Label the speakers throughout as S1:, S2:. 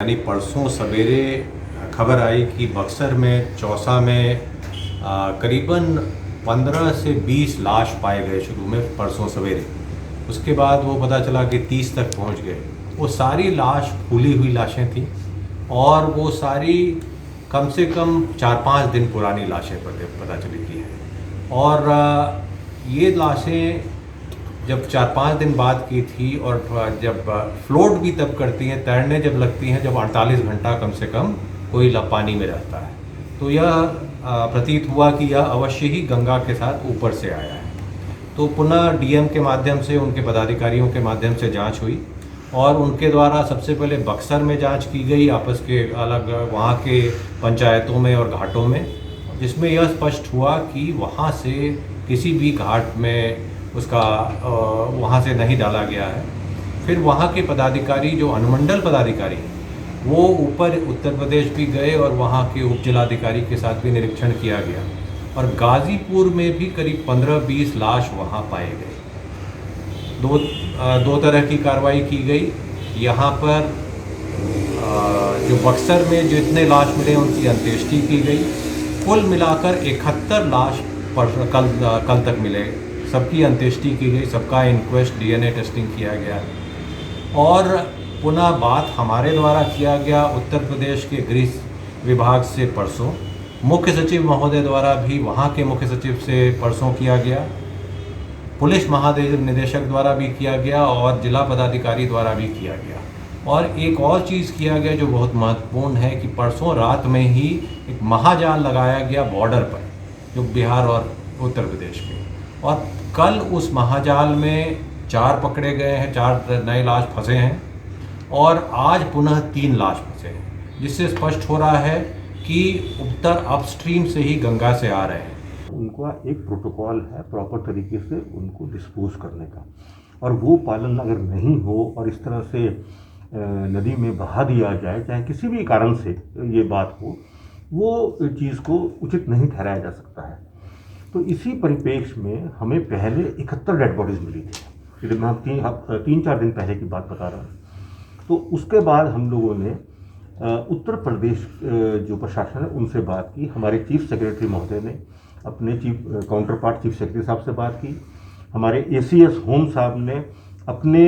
S1: यानी परसों सवेरे खबर आई कि बक्सर में चौसा में करीबन 15 से 20 लाश पाए गए शुरू में परसों सवेरे। उसके बाद वो पता चला कि 30 तक पहुंच गए। वो सारी लाश फूली हुई लाशें थीं और वो सारी कम से कम 4-5 दिन पुरानी लाशें पता चली थी हैं। और ये लाशें जब 4-5 दिन बाद की थी और जब फ्लोट भी तब करती हैं, तैरने जब लगती हैं जब 48 घंटा कम से कम कोई पानी में रहता है, तो यह प्रतीत हुआ कि यह अवश्य ही गंगा के साथ ऊपर से आया है। तो पुनः डीएम के माध्यम से, उनके पदाधिकारियों के माध्यम से जांच हुई और उनके द्वारा सबसे पहले बक्सर में जांच की गई, आपस के अलग वहाँ के पंचायतों में और घाटों में, जिसमें यह स्पष्ट हुआ कि वहाँ से किसी भी घाट में उसका वहाँ से नहीं डाला गया है। फिर वहाँ के पदाधिकारी जो अनुमंडल पदाधिकारी हैं वो ऊपर उत्तर प्रदेश भी गए और वहाँ के उप जिलाधिकारी के साथ भी निरीक्षण किया गया और गाज़ीपुर में भी करीब 15-20 लाश वहाँ पाए गए। दो तरह की कार्रवाई की गई। यहाँ पर जो बक्सर में जितने लाश मिले उनकी अंत्येष्टि की गई। कुल मिलाकर 71 लाश कल तक मिले, सबकी अंत्येष्टि की गई, सबका इंक्वेस्ट डीएनए टेस्टिंग किया गया और पुनः बात हमारे द्वारा किया गया उत्तर प्रदेश के गृह विभाग से परसों, मुख्य सचिव महोदय द्वारा भी वहाँ के मुख्य सचिव से परसों किया गया, पुलिस महानिदेशक द्वारा भी किया गया और जिला पदाधिकारी द्वारा भी किया गया। और एक और चीज़ किया गया जो बहुत महत्वपूर्ण है कि परसों रात में ही एक महाजाल लगाया गया बॉर्डर पर, जो बिहार और उत्तर प्रदेश में, और कल उस महाजाल में 4 पकड़े गए हैं, 4 नए लाश फंसे हैं और आज पुनः 3 लाश फंसे हैं, जिससे स्पष्ट हो रहा है कि उत्तर अपस्ट्रीम से ही गंगा से आ रहे हैं।
S2: उनका एक प्रोटोकॉल है प्रॉपर तरीके से उनको डिस्पोज करने का, और वो पालन अगर नहीं हो और इस तरह से नदी में बहा दिया जाए, चाहे किसी भी कारण से ये बात हो, वो चीज़ को उचित नहीं ठहराया जा सकता है। तो इसी परिप्रेक्ष्य में हमें पहले 71 डेड बॉडीज़ मिली थी, जब मैं 3-4 दिन पहले की बात बता रहा हूँ। तो उसके बाद हम लोगों ने उत्तर प्रदेश जो प्रशासन है उनसे बात की, हमारे चीफ सेक्रेटरी महोदय ने अपने काउंटर पार्ट चीफ सेक्रेटरी साहब से बात की, हमारे एसीएस होम साहब ने अपने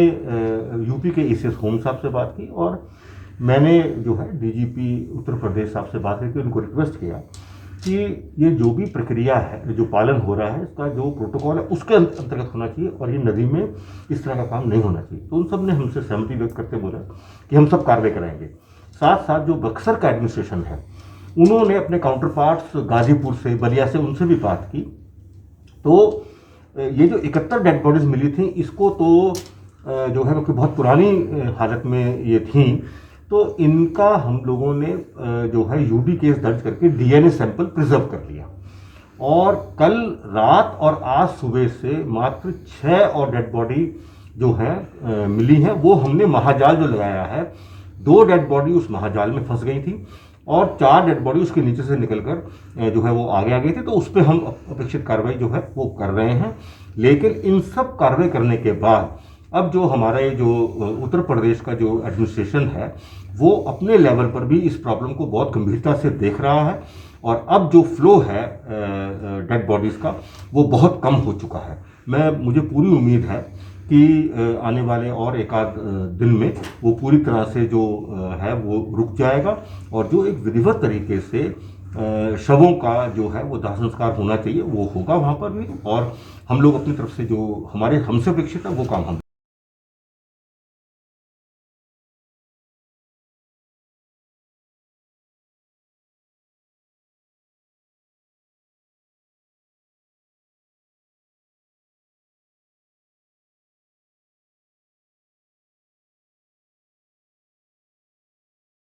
S2: यूपी के एसीएस होम साहब से बात की, और मैंने जो है डीजीपी उत्तर प्रदेश साहब से बात करके उनको रिक्वेस्ट किया कि ये जो भी प्रक्रिया है, जो पालन हो रहा है, इसका जो प्रोटोकॉल है उसके अंतर्गत होना चाहिए और ये नदी में इस तरह का काम नहीं होना चाहिए। तो उन सब ने हमसे सहमति व्यक्त करते बोला कि हम सब कार्रवाई कराएंगे। साथ साथ जो बक्सर का एडमिनिस्ट्रेशन है उन्होंने अपने काउंटर पार्ट्स गाज़ीपुर से, बलिया से, उनसे भी बात की। तो ये जो 71 डेड बॉडीज़ मिली थी, इसको तो जो है वो बहुत पुरानी हालत में ये थी, तो इनका हम लोगों ने जो है यूडी केस दर्ज करके डीएनए सैंपल प्रिजर्व कर लिया, और कल रात और आज सुबह से मात्र 6 और डेड बॉडी जो है मिली हैं। वो हमने महाजाल जो लगाया है, 2 डेड बॉडी उस महाजाल में फंस गई थी और 4 डेड बॉडी उसके नीचे से निकलकर जो है वो आगे आ गई थी। तो उस पर हम अपेक्षित कार्रवाई जो है वो कर रहे हैं। लेकिन इन सब कार्रवाई करने के बाद अब जो हमारे जो उत्तर प्रदेश का जो एडमिनिस्ट्रेशन है वो अपने लेवल पर भी इस प्रॉब्लम को बहुत गंभीरता से देख रहा है, और अब जो फ्लो है डेड बॉडीज़ का वो बहुत कम हो चुका है। मुझे पूरी उम्मीद है कि आने वाले और एक आध दिन में वो पूरी तरह से जो है वो रुक जाएगा, और जो एक विधिवत तरीके से शवों का जो है वो दाह संस्कार होना चाहिए वो होगा वहाँ पर भी, और हम लोग अपनी तरफ से जो हमसे अपेक्षित है वो काम हम